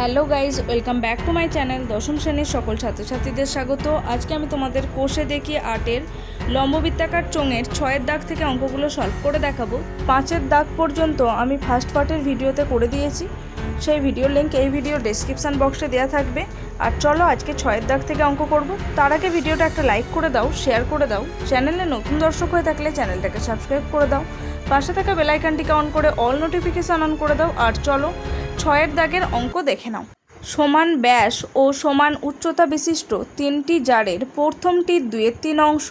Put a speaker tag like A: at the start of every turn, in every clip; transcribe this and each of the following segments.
A: Hello guys, welcome back to my channel. দশম শ্রেণীর সকল ছাত্রছাত্রীদের স্বাগত। আজকে আমি তোমাদের কোষে দেখি আর্টের লম্ববৃত্তাকার চোঙের 6-এর দাগ থেকে অঙ্কগুলো সলভ করে দেখাবো। 5-এর দাগ পর্যন্ত আমি ফার্স্ট পার্টের ভিডিওতে করে দিয়েছি, সেই ভিডিওর লিঙ্ক এই ভিডিও ডেসক্রিপশান বক্সে দেওয়া থাকবে। আর চলো আজকে 6-এর দাগ থেকে অঙ্ক করব। তার আগে ভিডিওটা একটা লাইক করে দাও, শেয়ার করে দাও। চ্যানেলে নতুন দর্শক হয়ে থাকলে চ্যানেলটাকে সাবস্ক্রাইব করে দাও, পাশে থাকা বেল আইকনটিকে অন করে অল নোটিফিকেশান অন করে দাও। আর চলো 6-এর দাগের অঙ্ক দেখে নাও। সমান ব্যাস ও সমান উচ্চতা বিশিষ্ট তিনটি জারের প্রথমটির 2/3 অংশ,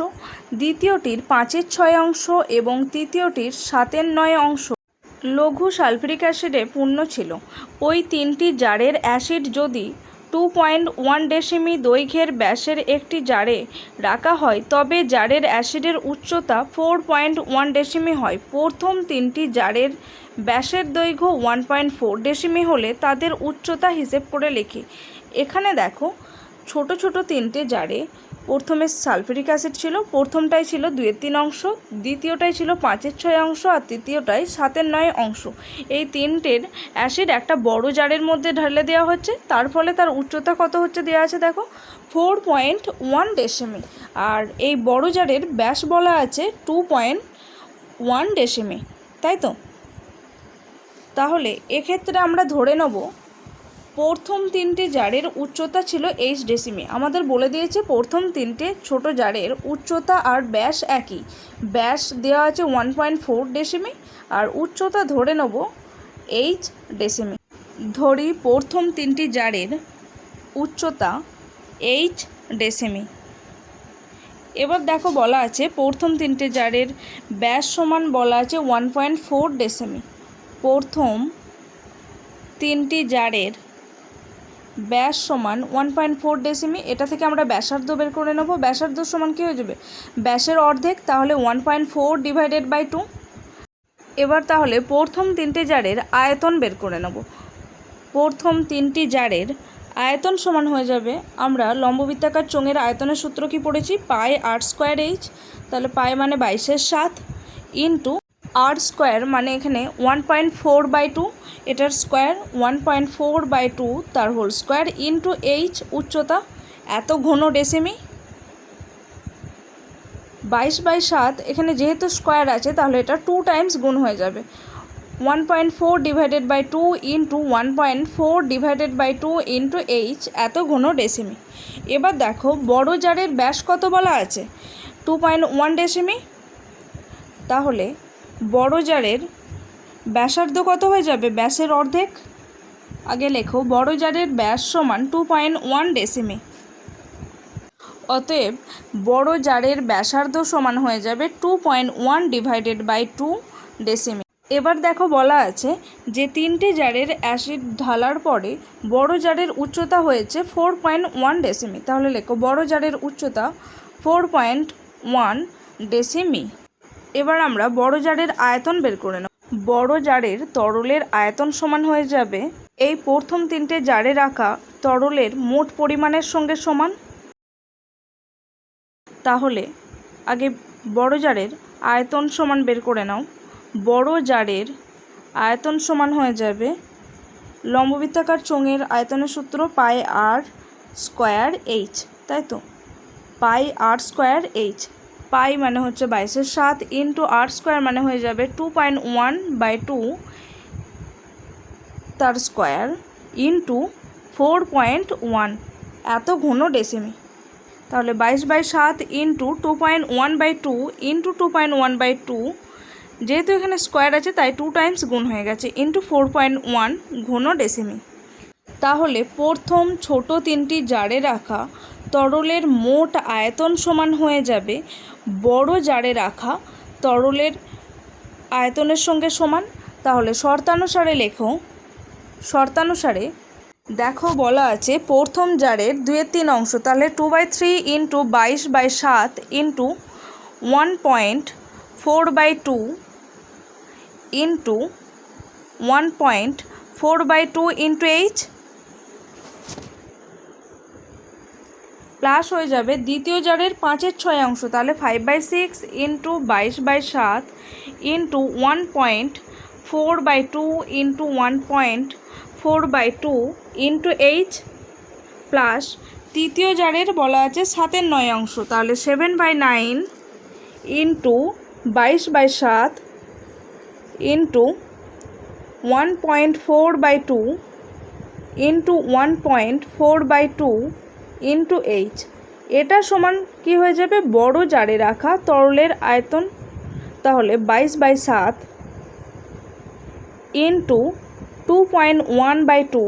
A: দ্বিতীয়টির 5/6 অংশ এবং তৃতীয়টির 7/9 অংশ লঘু সালফিউরিক অ্যাসিডে পূর্ণ ছিল। ওই তিনটি জারের অ্যাসিড যদি 2.1 ডেসিমি দৈর্ঘ্যের ব্যাসের একটি জারে রাখা হয়, তবে জারের অ্যাসিডের উচ্চতা 4.1 ডেসিমি হয়। প্রথম তিনটি জারের ব্যাসের দৈর্ঘ্য 1.4 ডেসিমি হলে তাদের উচ্চতা হিসেব করে লিখি। এখানে দেখো, ছোট ছোট তিনটে জারে প্রথমে সালফিউরিক অ্যাসিড ছিল, প্রথমটাই ছিল 2/3 অংশ, দ্বিতীয়টাই ছিল 5/6 অংশ আর তৃতীয়টাই 7/9 অংশ। এই তিনটের অ্যাসিড একটা বড় জারের মধ্যে ঢেলে দেওয়া হচ্ছে, তার ফলে তার উচ্চতা কত হচ্ছে দেওয়া আছে দেখো, 4.1 ডেসিমি। আর এই বড় জারের ব্যাস বলা আছে 2.1 ডেসিমি, তাই তো? তাহলে এক্ষেত্রে আমরা ধরে নেব প্রথম তিনটে জারের উচ্চতা ছিল h ডেসিমি। আমাদের বলে দিয়েছে প্রথম তিনটে ছোট জারের উচ্চতা আর ব্যাস একই। ব্যাস দেওয়া আছে 1.4 ডেসিমি আর উচ্চতা ধরে নেব h ডেসিমি। ধরি প্রথম তিনটি জারের উচ্চতা h ডেসিমি। এবার দেখো বলা আছে প্রথম তিনটে জারের ব্যাস সমান বলা আছে 1.4 ডেসিমি। প্রথম তিনটি জারের ব্যাস সমান 1.4 ডেসিমি। এটা থেকে আমরা ব্যাসার্ধ বের করে নেব। ব্যাসার্ধ সমান কী হয়ে যাবে? ব্যাসের অর্ধেক, তাহলে 1.4 ডিভাইডেড বাই 2। এবার তাহলে প্রথম তিনটি জারের আয়তন বের করে নেব। প্রথম তিনটি জারের আয়তন সমান হয়ে যাবে, আমরা লম্ববৃত্তাকার চোঙের আয়তনের সূত্র কি পড়েছি? পাই r স্কোয়ার h। তাহলে পাই মানে 22/7 ইন্টু r স্কোয়ার মানে এখানে 1.4/2, এটার স্কোয়ার 1.4/2 তার হোল স্কোয়ার ইন্টু h উচ্চতা এত ঘন ডেসিমি। 22/7 এখানে যেহেতু স্কোয়ার আছে তাহলে এটা 2 টাইমস গুণ হয়ে যাবে। 1.4 divided by 2 into 1.4 divided by 2 into h এত ঘন ডেসিমি। এবার দেখো বড় জারের ব্যাস কত বলা আছে? 2.1 ডেসিমি। তাহলে বড় জারের ব্যাসার্ধ কত হয়ে যাবে? ব্যাসের অর্ধেক। আগে লেখো বড় জারের ব্যাস সমান 2.1 ডেসিমি। অতএব বড় জারের ব্যাসার্ধ সমান হয়ে যাবে 2.1 ডিভাইডেড বাই 2 ডেসিমি। এবার দেখো বলা আছে যে তিনটে জারের অ্যাসিড ঢালার পরে বড় জারের উচ্চতা হয়েছে 4.1 ডেসিমি। তাহলে লেখো বড় জারের উচ্চতা 4.1 ডেসিমি। এবার আমরা বড় জারের আয়তন বের করে নেব। বড় জারের তরলের আয়তন সমান হয়ে যাবে এই প্রথম তিনটে জারে রাখা তরলের মোট পরিমাণের সঙ্গে সমান। তাহলে আগে বড় জারের আয়তন সমান বের করে নাও। বড় জারের আয়তন সমান হয়ে যাবে লম্ববৃত্তাকার চোঙের আয়তনের সূত্র পাই r স্কোয়ার h, তাই তো? পাই r স্কোয়ার h। পাই মানে হচ্ছে 22/7 ইন্টু r স্কোয়ার মানে হয়ে যাবে 2.1/2 তার স্কোয়ার ইন্টু 4.1 এত ঘন ডেসিমি। তাহলে 22/7 ইন্টু 2.1/2 ইন্টু 2.1/2, যেহেতু এখানে স্কোয়ার আছে তাই 2 টাইমস গুণ হয়ে গেছে, ইন্টু 4.1 ঘন ডেসিমি। তাহলে প্রথম ছোট তিনটি জারে রাখা তরলের মোট আয়তন সমান হয়ে যাবে বড় জারে রাখা তরলের আয়তনের সঙ্গে সমান। তাহলে শর্তানুসারে লেখো। শর্তানুসারে দেখো বলা আছে প্রথম জারের 2/3 অংশ, তাহলে 2/3 into 22/7 into 1.4/2 into 1.4/2 into h plus হয়ে যাবে দ্বিতীয় জারের 5/6 অংশ, তাহলে 5/6 into 22/7 into 1.4/2 into 1.4 4/2 into H plus তৃতীয় জারের বলা আছে 7/9 অংশ, তাহলে 7/9 into 22/7 into 1.4/2 into 1.4/2 into H. এটা সমান কি হয়ে যাবে, বড় জারে রাখা তরলের আয়তন, তাহলে 22/7 ইন্টু 2.1/2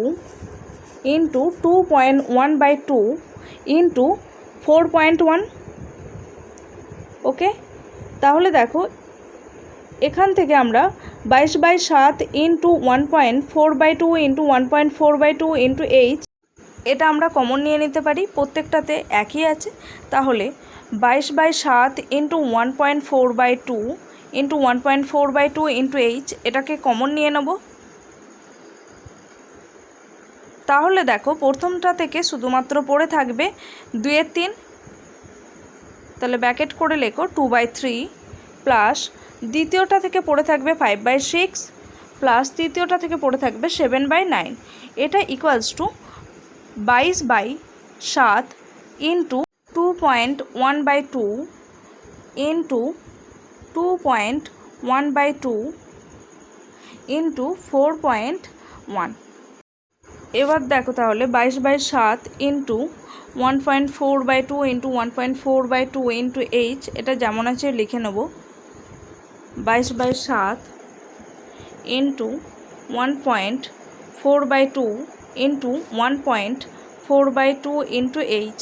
A: ইন্টু 2.1/2 ইন্টু 4.1। ওকে, তাহলে দেখো এখান থেকে আমরা 22/7 ইন্টু 1.4/2 ইন্টু 1.4/2 ইন্টু এইচ এটা আমরা কমন নিয়ে নিতে পারি, প্রত্যেকটাতে একই আছে। তাহলে 22/7 ইন্টু 1.4/2 ইন্টু 1.4/2 ইন্টু এইচ এটাকে কমন নিয়ে নেব। তাহলে দেখো প্রথমটা থেকে শুধুমাত্র পড়ে থাকবে 2/3, তাহলে ব্র্যাকেট করে লেখো 2/3 প্লাস দ্বিতীয়টা থেকে পড়ে থাকবে 5/6 প্লাস তৃতীয়টা থেকে পড়ে থাকবে 7/9। এটা equals to 22/7 into 2.1/2 into 2.1/2 into 4.1। এবার দেখো তাহলে 22/7 ইন্টু 1.4/2 ইন্টু 1.4/2 ইন্টু এইচ এটা যেমন আছে লিখে নেব। 22/7 ইন্টু 1.4/2 ইন্টু 1.4/2 ইন্টু এইচ।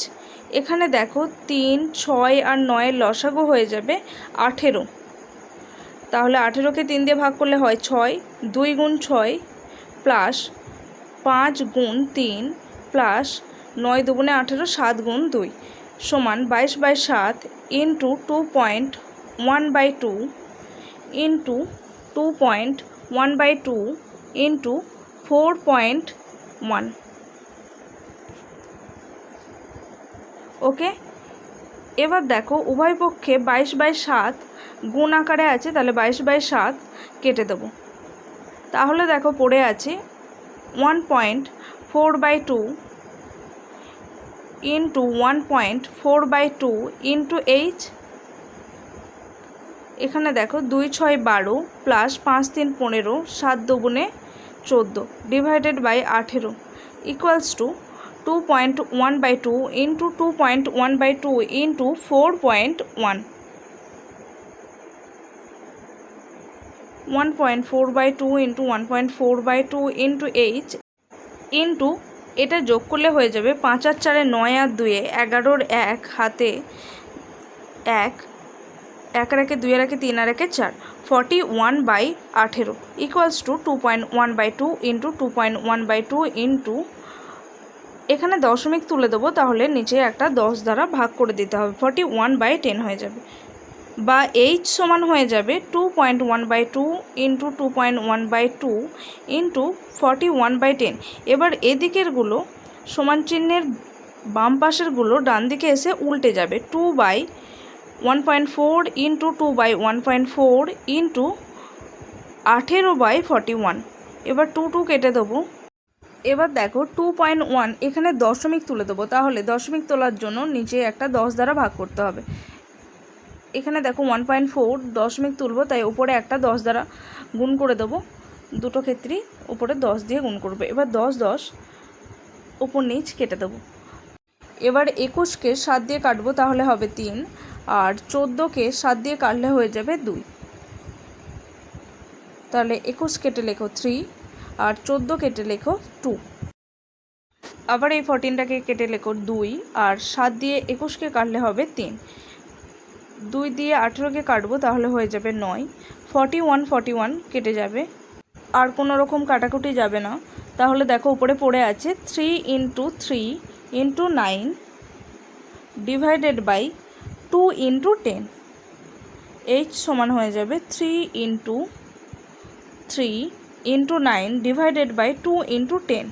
A: এখানে দেখো 3, 6 আর 9 লসাগু হয়ে যাবে 18। তাহলে 18কে 3 দিয়ে ভাগ করলে হয় 6, 2 গুণ 6 প্লাস 5 গুণ 3 প্লাস 9 দুগুণে 18, 7 গুণ 2 সমান 22/7 ইন্টু 2.1/2 ইন্টু 2.1/2 ইন্টু 4.1। ওকে, এবার দেখো উভয় পক্ষে 22/7 গুণ আকারে আছে, তাহলে 22/7 কেটে দেবো। তাহলে দেখো পড়ে আছে 1.4/2 ইন্টু 1.4/2 ইন্টু এইচ। এখানে দেখো 2 6 12 প্লাস 5 3 15 7 দুগুণে 14 divided by 18 equals to 2.1/2 into 2.1/2 into 4.1। 1.4/2 into 1.4/2 into H into এটা যোগ করলে হয়ে যাবে 5 আর 4 9 আর 2 11, 1 হাতে 1, 1 আর 1 2 আর 1 3 আর 1 4 41/18 ইকুয়ালস টু 2.1/2 ইন্টু 2.1/2 ইন্টু এখানে দশমিক তুলে দেবো, তাহলে নিচে একটা 10 দ্বারা ভাগ করে দিতে হবে, 41/10 হয়ে যাবে, বা এইচ সমান হয়ে যাবে 2.1/2 ইন্টু 2.1/2 ইন্টু 41/10। এবার এদিকেরগুলো সমান চিহ্নের বাম পাশেরগুলো ডান দিকে এসে উল্টে যাবে, 2/1.4 ইন্টু 2/1.4 ইন্টু 18/41। এবার 2 কেটে দেবো। এবার দেখো 2.1 এখানে দশমিক তুলে দেবো, তাহলে দশমিক তোলার জন্য নিচে একটা 10 দ্বারা ভাগ করতে হবে। এখানে দেখো 1.4 দশমিক তুলবো, তাই উপরে একটা 10 দ্বারা গুণ করে দেবো, দুটো ক্ষেত্রেই উপরে 10 দিয়ে গুণ করবে। এবার 10 10 উপর নিচ কেটে দেবো। এবার 21কে 7 দিয়ে কাটবো, তাহলে হবে 3, আর 14কে 7 দিয়ে কাটলে হয়ে যাবে 2। তাহলে 21 কেটে লেখো 3 আর 14 কেটে লেখো 2। আবার এই 14টাকে কেটে লেখো 2 আর 7 দিয়ে 21কে কাটলে হবে 3। 2 দিয়ে 18কে কাটবো, তাহলে হয়ে যাবে 9। 41 কেটে যাবে, আর কোনো রকম কাটাকুটি যাবে না। তাহলে দেখো উপরে পড়ে আছে 3 into 3 into 9 divided by 2 into 10। H সমান হয়ে যাবে 3 into 3 into 9 divided by 2 into 10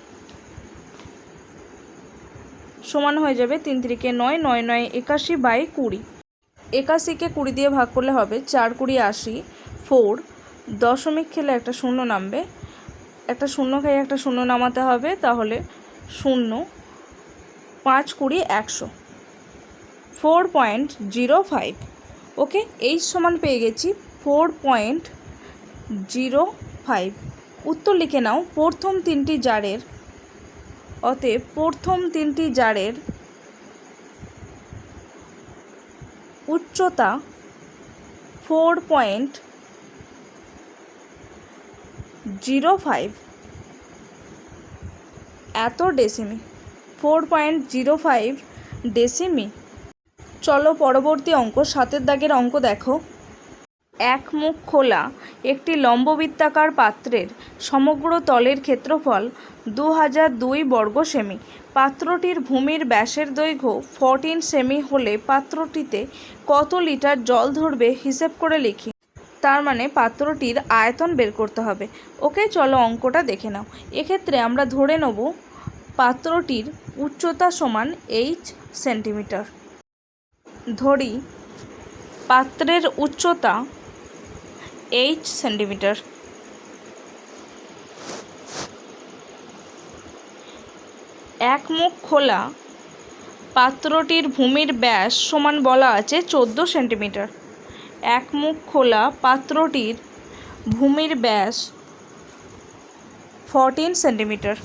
A: সমান হয়ে যাবে 3 3 9 9 9 81/20। 81কে 20 দিয়ে ভাগ করলে হবে 4 20 80, 4 দশমিক খেলে একটা শূন্য নামবে, একটা শূন্য খাই একটা শূন্য নামাতে হবে, তাহলে 0 5 20 100 4.05। ওকে, এইচ সমান পেয়ে গেছি 4.05। উত্তর লিখে নাও প্রথম তিনটি জারের, অতএব প্রথম তিনটি জারের উচ্চতা 4.05 এত ডেসিমি, 4.05 ডেসিমি। চলো পরবর্তী অঙ্ক 7 দাগের অঙ্ক দেখো। এক মুখ খোলা একটি লম্ববৃত্তাকার পাত্রের সমগ্র তলের ক্ষেত্রফল 2002 বর্গ সেমি। পাত্রটির ভূমির ব্যাসের দৈর্ঘ্য 14 সেমি হলে পাত্রটিতে কত লিটার জল ধরবে হিসেব করে লিখি। তার মানে পাত্রটির আয়তন বের করতে হবে। ওকে, চলো অঙ্কটা দেখে নাও। এক্ষেত্রে আমরা ধরে নেব পাত্রটির উচ্চতা সমান h সেন্টিমিটার। ধরি পাত্রের উচ্চতা h সেন্টিমিটার। এক মুখ খোলা পাত্রটির ভূমির ব্যাস সমান বলা আছে 14 সেন্টিমিটার। এক মুখ খোলা পাত্রটির ভূমির ব্যাস 14 সেন্টিমিটার।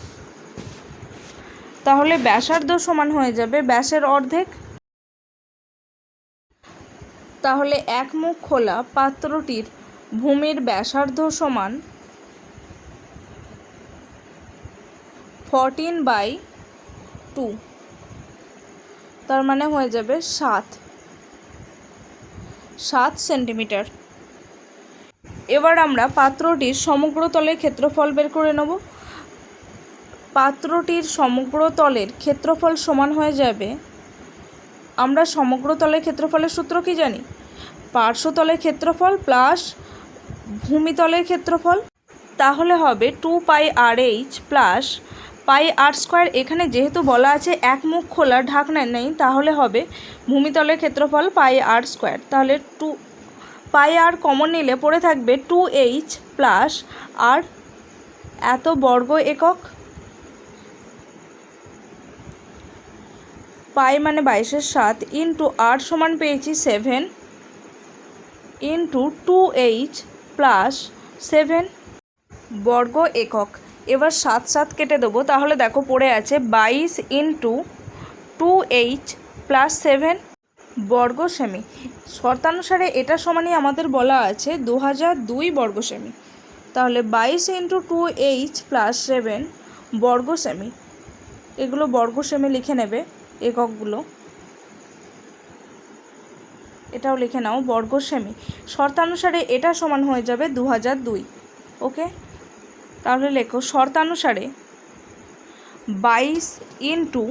A: তাহলে ব্যাসার্ধ সমান হয়ে যাবে ব্যাসের অর্ধেক। তাহলে এক মুখ খোলা পাত্রটির ভূমির ব্যাসার্ধ সমান 14/2, তার মানে হয়ে যাবে 7 সেন্টিমিটার। এবার আমরা পাত্রটির সমগ্র তলের ক্ষেত্রফল বের করে নেব। পাত্রটির সমগ্র তলের ক্ষেত্রফল সমান হয়ে যাবে, আমরা সমগ্র তলের ক্ষেত্রফলের সূত্র কি জানি? পার্শ্বতলের ক্ষেত্রফল প্লাস ভূমিতলের ক্ষেত্রফল। তাহলে হবে 2πrh প্লাস πr²। এখানে যেহেতু বলা আছে এক মুখ খোলা ঢাকনা নেই, তাহলে হবে ভূমিতলের ক্ষেত্রফল πr²। তাহলে 2πr কমন নিলে পড়ে থাকবে 2h প্লাস আর এত বর্গ একক। পাই মানে 22/7 ইন্টু আর সমান পেয়েছি 7 ইন্টু 2h প্লাস 7 বর্গ একক। এবার 7 কেটে দেবো, তাহলে দেখো পড়ে আছে 22 ইন্টু 2h প্লাস 7 বর্গ সেমি। শর্তানুসারে এটা সমানই আমাদের বলা আছে 2002 বর্গ সেমি। তাহলে 22 ইন্টু 2h প্লাস 7 বর্গ সেমি। এগুলো বর্গ সেমি লিখে নেবে, এককগুলো এটাও লিখে নাও বর্গ সেমি। শর্তানুসারে এটা সমান হয়ে যাবে 2002। ওকে, তাহলে লেখো শর্তানুসারে 22 ইন্টু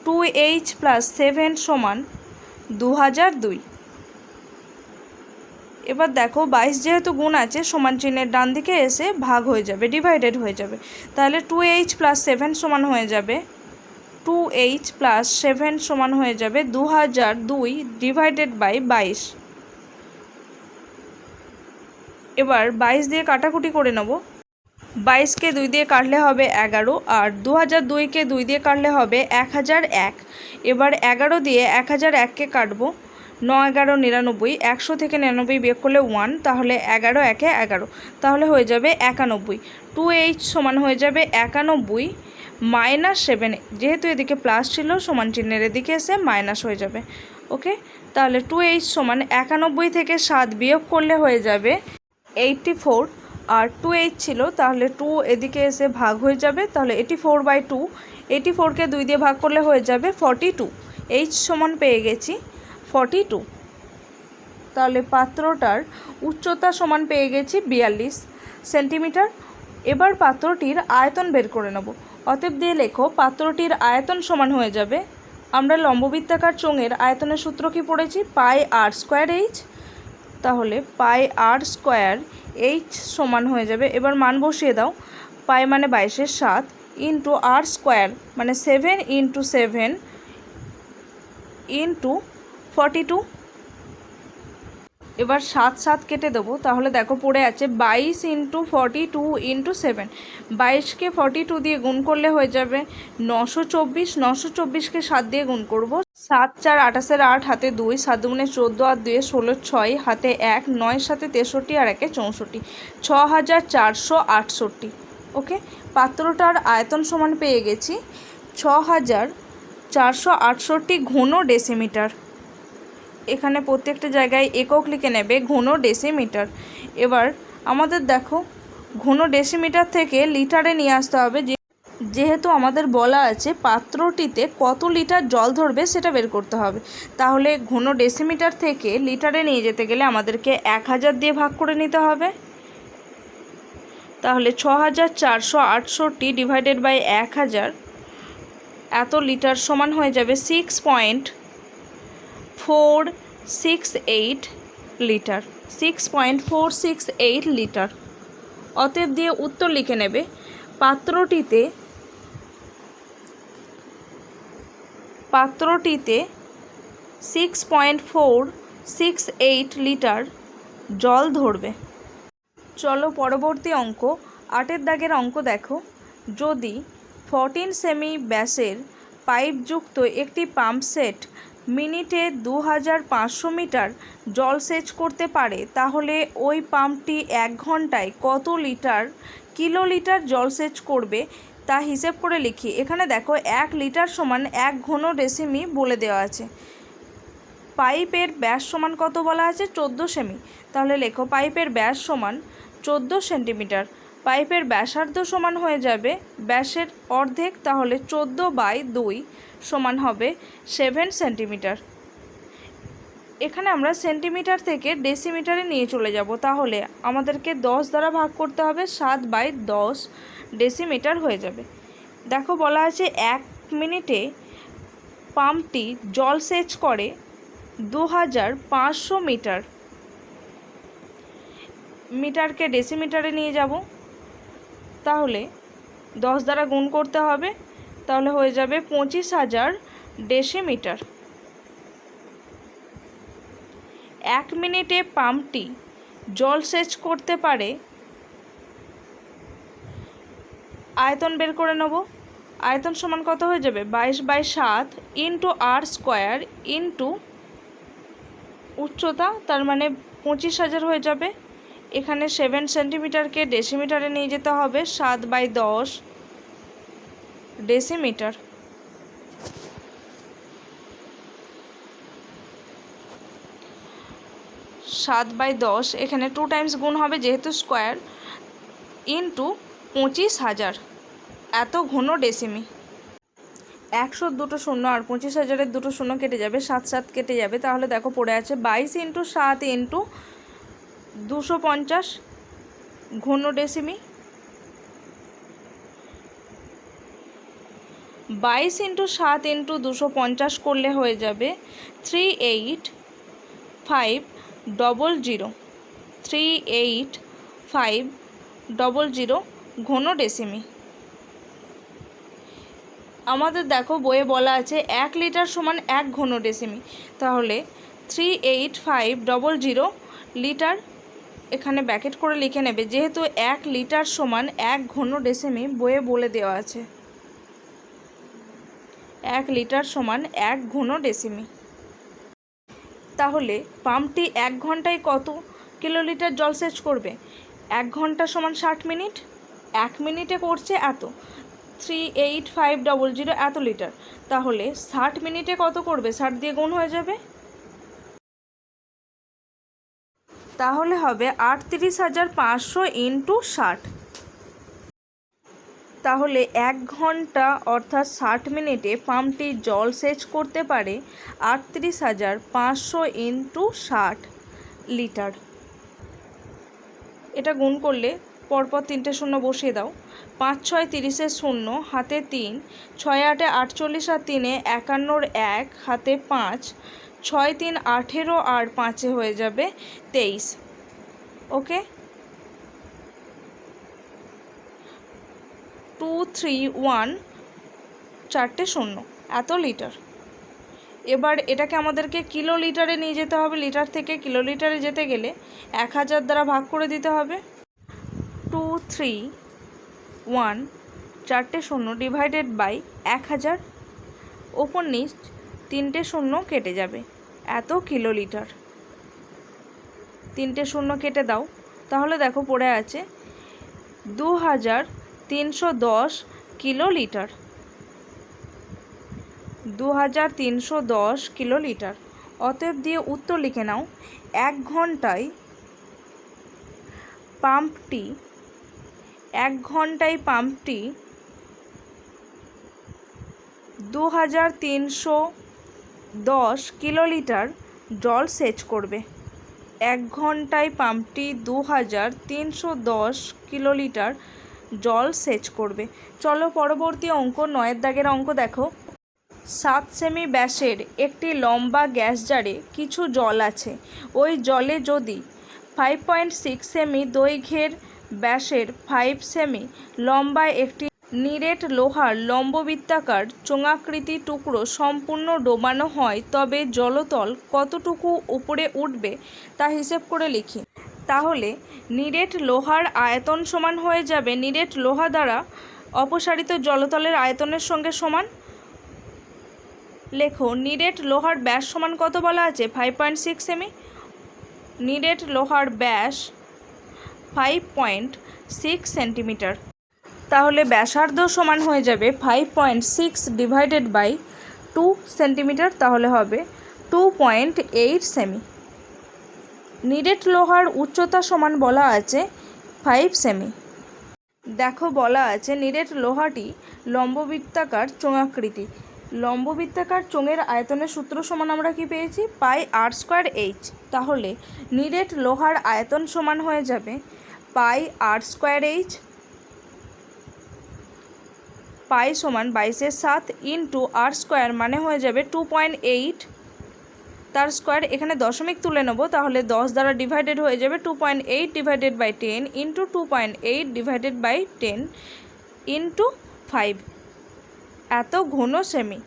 A: 2h প্লাস 7 সমান 2002। এবার দেখো 22 যেহেতু গুণ আছে সমান চিহ্নের ডান দিকে এসে ভাগ হয়ে যাবে, ডিভাইডেড হয়ে যাবে। তাহলে 2h প্লাস 7 সমান হয়ে যাবে 2h প্লাস 7 সমান হয়ে যাবে 2002 ডিভাইডেড বাই 22। এবার 22 দিয়ে কাটাকুটি করে নেব। 22কে 2 দিয়ে কাটলে হবে 11, আর 2002কে 2 দিয়ে কাটলে হবে 1001। এবার 11 দিয়ে 1001কে কাটবো, 9 11 99, 100 থেকে 99 বিয়োগ করলে 1, তাহলে 11 1 11, তাহলে হয়ে যাবে 91। 2h সমান হয়ে যাবে 91 মাইনাস 7, যেহেতু এদিকে প্লাস ছিল সমান চিহ্নের এদিকে এসে মাইনাস হয়ে যাবে। ওকে, তাহলে 2h সমান 91 থেকে 7 বিয়োগ করলে হয়ে যাবে 84, আর 2h ছিল তাহলে 2 এদিকে এসে ভাগ হয়ে যাবে, তাহলে 84/2। 84কে 2 দিয়ে ভাগ করলে হয়ে যাবে 42। h সমান পেয়ে গেছি 42। তাহলে পাত্রটার উচ্চতা সমান পেয়ে গেছি 42 সেন্টিমিটার। এবার পাত্রটির আয়তন বের করে নেব। অতএব দিয়ে লেখো পাত্রটির আয়তন সমান হয়ে যাবে, আমরা লম্ববৃত্তাকার চোঙের আয়তনের সূত্র কি পড়েছি? πr²h। তাহলে πr² সমান হয়ে যাবে, এবার মান বসিয়ে দাও। পাই মানে 22/7 ইন্টু r² মানে 7 ইন্টু 7 ইন্টু 42। এবার 7 7 কেটে দেবো, তাহলে দেখো পড়ে আছে 22 ইন্টু 42 ইন্টু 7। 22কে 42 দিয়ে গুণ করলে হয়ে যাবে 924। 924কে 7 দিয়ে গুণ করব, 7 4 28 8 হাতে 2, 7 দুগুণে 14 আর 2 16, 6 হাতে 1, 9 7 63 আর 1 64, 6468। ওকে, পাত্রটার আয়তন সমান পেয়ে গেছি 6468 ঘন ডেসিমিটার। এখানে প্রত্যেকটা জায়গায় একক লিখে নেবে, ঘন ডেসিমিটার। এবার আমাদের দেখো ঘন ডেসিমিটার থেকে লিটারে নিয়ে আসতে হবে, যেহেতু আমাদের বলা আছে পাত্রটিতে কত লিটার জল ধরবে সেটা বের করতে হবে। তাহলে ঘন ডেসিমিটার থেকে লিটারে নিয়ে যেতে গেলে আমাদেরকে 1000 দিয়ে ভাগ করে নিতে হবে। তাহলে 6468 ডিভাইডেড বাই 1000 এত লিটার সমান হয়ে যাবে 6.468 লিটার। 6.468 লিটার। অতএব দিয়ে উত্তর লিখে নেবে, পাত্রটিতে 6.468 লিটার জল ধরবে। চলো পরবর্তী অঙ্ক 8 দাগের অঙ্ক দেখো। যদি 14 সেমি ব্যাসের পাইপযুক্ত একটি পাম্প সেট মিনিটে 2500 মিটার জল সেচ করতে পারে, তাহলে ওই পাম্পটি 1 ঘন্টায় কত কিলোলিটার জল সেচ করবে তা হিসেব করে লিখি। এখানে দেখো 1 লিটার সমান 1 ঘন ডেসিমি বলে দেওয়া আছে। পাইপের ব্যাস সমান কত বলা আছে? 14 সেমি। তাহলে লেখো পাইপের ব্যাস সমান 14 সেন্টিমিটার। পাইপের ব্যাসার্ধ সমান হয়ে যাবে ব্যাসের অর্ধেক, তাহলে 14/2 সমান হবে 7 সেন্টিমিটার। এখানে আমরা সেন্টিমিটার থেকে ডেসিমিটারে নিয়ে চলে যাব, তাহলে আমাদেরকে 10 দ্বারা ভাগ করতে হবে, 7/10 ডেসিমিটার হয়ে যাবে। দেখো বলা আছে 1 মিনিটে পাম্পটি জল সেচ করে 2500 মিটার। মিটারকে ডেসিমিটারে নিয়ে যাব, তাহলে 10 দ্বারা গুণ করতে হবে, তাহলে হয়ে যাবে 25,000 ডেসিমিটার। 1 মিনিটে পাম্পটি জল সেচ করতে পারে, আয়তন বের করে নেব। আয়তন সমান কত হয়ে যাবে? 22/7 ইন্টু r² ইন্টু উচ্চতা, তার মানে 25,000 হয়ে যাবে। এখানে 7 সেন্টিমিটারকে ডেসিমিটারে নিয়ে যেতে হবে, 7/10 ডেসিমিটার। সাত বাই 10 এখানে 2 টাইমস গুণ হবে যেহেতু স্কোয়ার, ইন্টু 25,000 এত ঘন ডেসিমি। 100 দুটো শূন্য আর 25,000-এর দুটো শূন্য কেটে যাবে, 7 7 কেটে যাবে। তাহলে দেখো পড়ে আছে 22 ইন্টু 7 ইন্টু 250 ঘন ডেসিমি। 22 ইন্টু 7 ইন্টু 250 করলে হয়ে যাবে 38500 38500 ঘন ডেসিমি। আমাদের দেখো বইয়ে বলা আছে 1 লিটার সমান 1 ঘন ডেসিমি, তাহলে 38500 লিটার এখানে ব্র্যাকেট করে লিখে নেবে, যেহেতু 1 লিটার সমান 1 ঘন ডেসিমি বইয়ে বলে দেওয়া আছে। 1 লিটার সমান 1 ঘন ডেসিমি। তাহলে পাম্পটি 1 ঘন্টায় কত কিলোলিটার জল সেচ করবে? 1 ঘন্টা সমান 60 মিনিট, 1 মিনিটে করছে এত, 38500 এত লিটার। তাহলে 60 মিনিটে কত করবে? 60 দিয়ে গুণ হয়ে যাবে, তাহলে হবে 38,500 ইন্টু 60। তাহলে 1 ঘন্টা অর্থাৎ 60 মিনিটে পাম্পটি জল সেচ করতে পারে 38,500 ইন্টু 60 লিটার। এটা গুণ করলে পরপর 3টে শূন্য বসিয়ে দাও। 5 6 30 শূন্য, হাতে 3, 6 8 48 আর 3 51 1, হাতে 5, 6 3 18 আর 5 হয়ে যাবে 23। ওকে, 2 3 1 4টে শূন্য এত লিটার। এবার এটাকে আমাদেরকে কিলোলিটারে নিয়ে যেতে হবে। লিটার থেকে কিলোলিটারে যেতে গেলে 1000 দ্বারা ভাগ করে দিতে হবে। 2 3 1 4টে শূন্য ডিভাইডেড বাই 1000, ওপর নিচ 3টে শূন্য কেটে যাবে, এত কিলোলিটার। 3টে শূন্য কেটে দাও, তাহলে দেখো পড়ে আছে 2310 কিলোলিটার। 2310 কিলোলিটার। অতএব দিয়ে উত্তর লিখে নাও, 1 ঘন্টায় পাম্পটি 2310 কিলোলিটার জল সেচ করবে। 1 ঘন্টায় পাম্পটি 2310 কিলোলিটার জল সেচ করবে। চলো পরবর্তী অঙ্ক 9 দাগের অঙ্ক দেখো। 7 সেমি ব্যাসের একটি লম্বা গ্যাস জারে কিছু জল আছে। ওই জলে যদি 5.6 সেমি দৈর্ঘ্যের ব্যাসের 5 সেমি লম্বা একটি নিরেট লোহার লম্ববৃত্তাকার চোঙাকৃতি টুকরো সম্পূর্ণ ডোবানো হয়, তবে জলতল কতটুকু উপরে উঠবে তা হিসেব করে লিখি। তাহলে নিরেট লোহার আয়তন সমান হয়ে যাবে নিরেট লোহা দ্বারা অপসারিত জলতলের আয়তনের সঙ্গে সমান। লেখো, নিরেট লোহার ব্যাস সমান কত বলা আছে? 5.6 সেমি। নিরেট লোহার ব্যাস 5.6 সেন্টিমিটার। তাহলে ব্যাসার্ধ সমান হয়ে যাবে 5.6 ডিভাইডেড বাই 2 সেন্টিমিটার, তাহলে হবে 2.8 সেমি। নিরেট লোহার উচ্চতা সমান বলা আছে 5 সেমি। দেখো বলা আছে নিরেট লোহাটি লম্ববৃত্তাকার চোঙাকৃতি। লম্ববৃত্তাকার চোঙের আয়তনের সূত্র সমান আমরা কি পেয়েছি? পাই আর স্কোয়ার এইচ। তাহলে নিরেট লোহার আয়তন সমান হয়ে যাবে পাই আর স্কোয়ার এইচ। পাই সমান 22/7 ইন্টু আর স্কোয়ার মানে হয়ে যাবে 2.8, তার স্কোয়ার এখানে দশমিক তুলে নেব, তাহলে 10 দ্বারা ডিভাইডেড হয়ে যাবে 2.8 divided by 10 into 2.8 divided by 10 into 5, এত ঘন সেমি।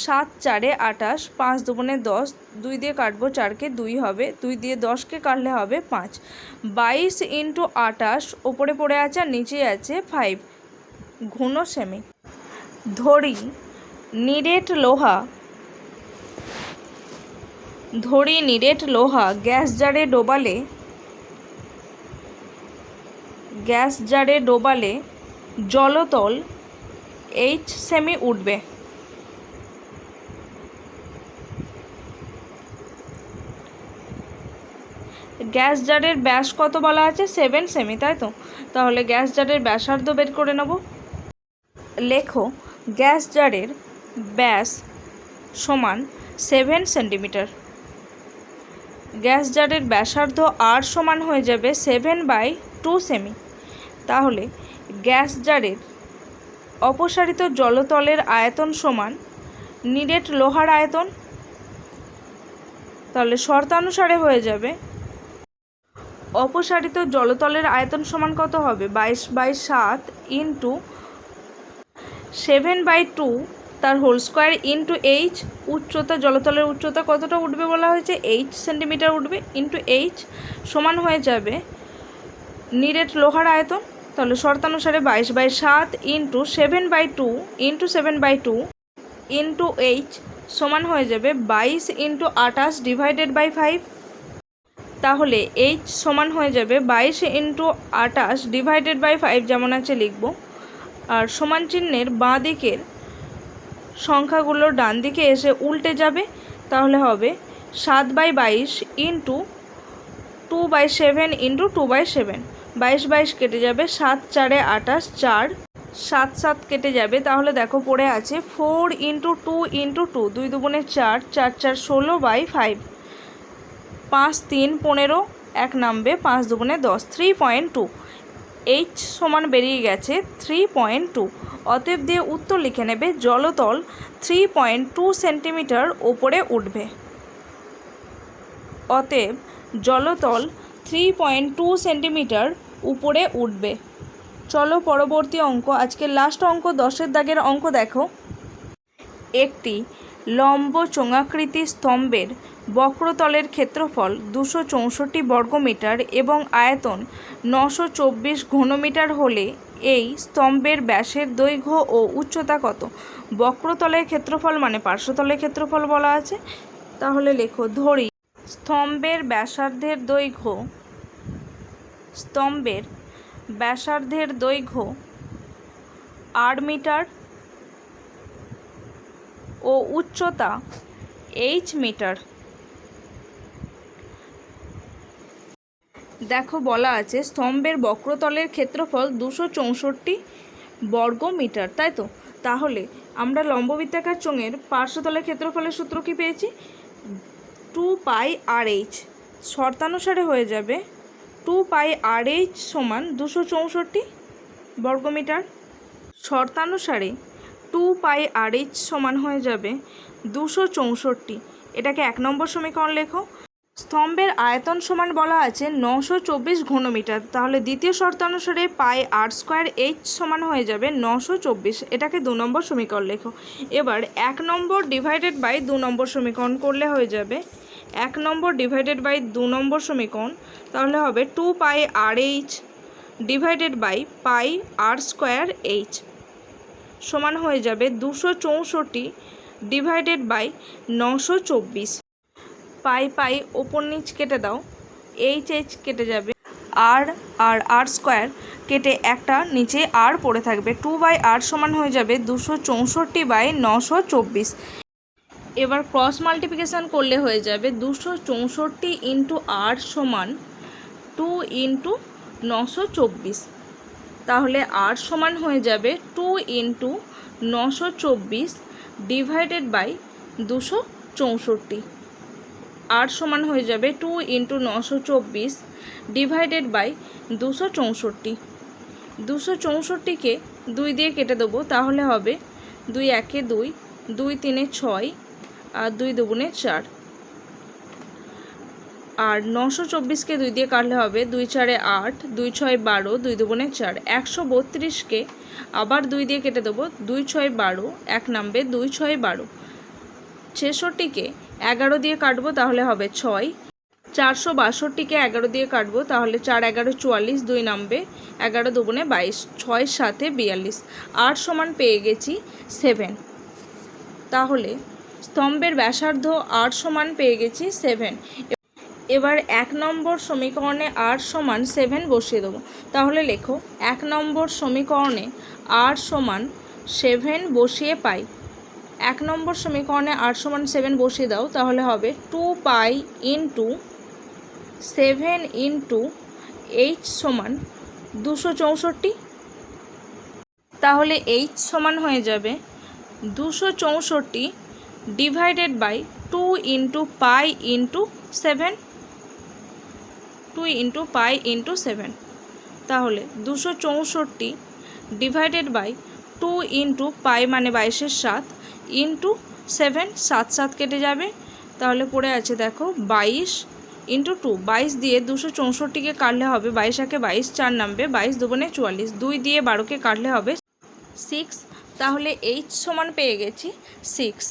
A: 7 4 28, 5 2 10, 2 দিয়ে কাটবো 4কে 2 হবে, 2 দিয়ে 10কে কাটলে হবে 5। 22 ইন্টু 28 ওপরে পড়ে আছে আর নিচে আছে 5 ঘন সেমি। ধরি নিরেট লোহা গ্যাস জারে ডোবালে জলতল এইচ সেমি উঠবে। গ্যাস জারের ব্যাস কত বলা আছে? 7 সেমি, তাই তো? তাহলে গ্যাস জারের ব্যাসার্ধ বের করে নেব। লেখো, গ্যাস জারের ব্যাস সমান 7 সেন্টিমিটার। গ্যাস জারের ব্যাসার্ধ আর সমান হয়ে যাবে 7/2 সেমি। তাহলে গ্যাস জারের অপসারিত জলতলের আয়তন সমান নিরেট লোহার আয়তন। তাহলে শর্তানুসারে হয়ে যাবে অপসারিত জলতলের আয়তন সমান কত হবে? 22/7 ইন্টু 7/2 তার হোল স্কোয়ার ইন্টু এইচ। উচ্চতা, জলতলের উচ্চতা কতটা উঠবে বলা হয়েছে? 8 সেন্টিমিটার উঠবে, ইন্টু এইচ সমান হয়ে যাবে নিরেট লোহার আয়তন। তাহলে শর্তানুসারে 22/7 ইন্টু 7/2 ইন্টু 7/2 ইন্টু এইচ সমান হয়ে যাবে 22 ইন্টু 28 ডিভাইডেড বাই 5। তাহলে এইচ সমান হয়ে যাবে 22 ইন্টু 28 ডিভাইডেড বাই 5, যেমন আছে লিখব। আর সমান চিহ্নের বাঁ দিকের সংখ্যাগুলো ডান দিকে এসে উল্টে যাবে, তাহলে হবে 7/22 ইন্টু 2/7 ইন্টু 2/7। 22 কেটে যাবে, 7 4 28, 4 7 7 কেটে যাবে। তাহলে দেখো পড়ে আছে 4 ইন্টু 2 ইন্টু 2, 2 2 4, 4 4 16/5, 5 3 15, 1 নামবে, 5 2 10, 3.2। এইচ সমান বেরিয়ে গেছে 3.2। অতএব দিয়ে উত্তর লিখে নেবে, জলতল 3.2 সেন্টিমিটার ওপরে উঠবে। অতএব জলতল 3.2 সেন্টিমিটার উপরে উঠবে। চলো পরবর্তী অঙ্ক, আজকের লাস্ট অঙ্ক 10 দাগের অঙ্ক দেখো। একটি লম্ব চোঙাকৃতি স্তম্ভের বক্রতলের ক্ষেত্রফল 264 বর্গমিটার এবং আয়তন 924 ঘনমিটার হলে এই স্তম্ভের ব্যাসের দৈর্ঘ্য ও উচ্চতা কত? বক্রতলের ক্ষেত্রফল মানে পার্শ্বতলের ক্ষেত্রফল বলা আছে। তাহলে লেখো, ধরি স্তম্ভের ব্যাসার্ধের দৈর্ঘ্য 8 মিটার ও উচ্চতা h মিটার। দেখো বলা আছে স্তম্ভের বক্রতলের ক্ষেত্রফল 264 বর্গমিটার, তাই তো? তাহলে আমরা লম্ববৃত্তাকার চোঙের পার্শ্বতলের ক্ষেত্রফলের সূত্র কি পেয়েছি? 2πrh, শর্তানুসারে হয়ে যাবে 2πrh সমান 264 বর্গমিটার। শর্তানুসারে 2πrh সমান হয়ে যাবে 264। এটাকে 1 নম্বর সমীকরণ লেখো। স্তম্ভের আয়তন সমান বলা আছে 924 ঘনমিটার, তাহলে দ্বিতীয় শর্তানুসারে πr² সমান হয়ে যাবে 924। এটাকে 2 নম্বর সমীকরণ লেখো। এবার 1 নম্বর ডিভাইডেড বাই 2 নম্বর সমীকরণ করলে হয়ে যাবে 1 নম্বর ডিভাইডেড বাই 2 নম্বর সমীকরণ, তাহলে হবে 2πrh ডিভাইডেড বাই πr² সমান হয়ে যাবে 264 ডিভাইডেড বাই 924। পাই ওপর নিচ কেটে দাও, h কেটে যাবে, r² কেটে একটা নিচে r পড়ে থাকবে, 2/r সমান হয়ে যাবে 264/924। এবার ক্রস মাল্টিপ্লিকেশান করলে হয়ে যাবে 264 ইন্টু r সমান 2 ইন্টু 924। তাহলে r সমান হয়ে যাবে 2 ইন্টু 924 ডিভাইডেড বাই 264। r সমান হয়ে যাবে 2 ইন্টু 924 ডিভাইডেড বাই 264। 264কে 2 দিয়ে কেটে দেবো, তাহলে হবে 2 1 2, 2 3 6 আর 2 2 4। আর 924কে 2 দিয়ে কাটলে হবে 2 4 8, 2 6 12, 2 2 4। 132কে আবার 2 দিয়ে কেটে দেবো, 2 6 12, 1 নামবে 2 6 12। 66কে 11 দিয়ে কাটবো, তাহলে হবে 6। 462কে 11 দিয়ে কাটবো, তাহলে 4 11 44, 2 নামবে 11 2 22, 6 7 42। r সমান পেয়ে গেছি 7। তাহলে স্তম্ভের ব্যাসার্ধ r সমান পেয়ে গেছি 7। এবার 1 নম্বর সমীকরণে r সমান 7 বসিয়ে দেবো। তাহলে লেখো 1 নম্বর সমীকরণে r সমান 7 বসিয়ে পাই। 1 নম্বর সমীকরণে r সমান 7 বসিয়ে দাও, তাহলে হবে 2π ইন্টু 7 ইন্টু h সমান 264। তাহলে h সমান হয়ে যাবে 264 divided by 2 into pi into 7, 2 into pi into 7। তাহলে 264 ডিভাইডেড বাই 2 ইন্টু পাই মানে 22 7 ইন্টু 7, 7 7 কেটে যাবে, তাহলে পড়ে আছে দেখো 22 ইন্টু 2। 22 দিয়ে 264কে কাটলে হবে 22 1 22, 4 নামবে 22 2 44, 2 দিয়ে 12কে কাটলে হবে 6। তাহলে h সমান পেয়ে গেছি 6।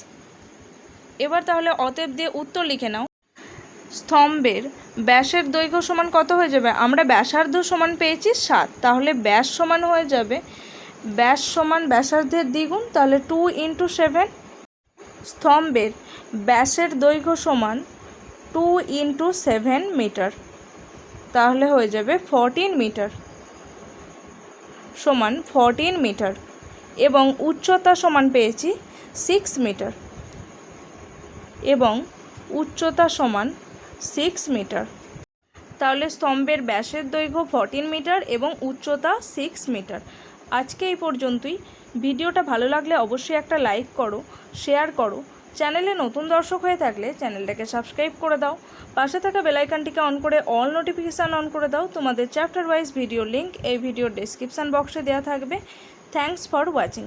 A: এবার তাহলে অতএব দিয়ে উত্তর লিখে নাও। স্তম্ভের ব্যাসের দৈর্ঘ্য সমান কত হয়ে যাবে? আমরা ব্যাসার্ধ সমান পেয়েছি 7, তাহলে ব্যাস সমান হয়ে যাবে ব্যাস সমান ব্যাসার্ধের দ্বিগুণ, তাহলে 2 ইন্টু 7। স্তম্ভের ব্যাসের দৈর্ঘ্য সমান 2 ইন্টু 7 মিটার, তাহলে হয়ে যাবে 14 মিটার সমান 14 মিটার। এবং উচ্চতা সমান পেয়েছি 6 মিটার, এবং উচ্চতা সমান 6 মিটার। তাহলে স্তম্ভের ব্যাসের দৈর্ঘ্য 14 মিটার এবং উচ্চতা 6 মিটার। আজকে এই পর্যন্তই। ভিডিওটা ভালো লাগলে অবশ্যই একটা লাইক করো, শেয়ার করো। চ্যানেলে নতুন দর্শক হয়ে থাকলে চ্যানেলটাকে সাবস্ক্রাইব করে দাও। পাশে থাকা বেল আইকনটিকে অন করে অল নোটিফিকেশান অন করে দাও। তোমাদের চ্যাপ্টার ওয়াইজ ভিডিও লিঙ্ক এই ভিডিওর ডেসক্রিপশান বক্সে দেওয়া থাকবে। Thanks for watching.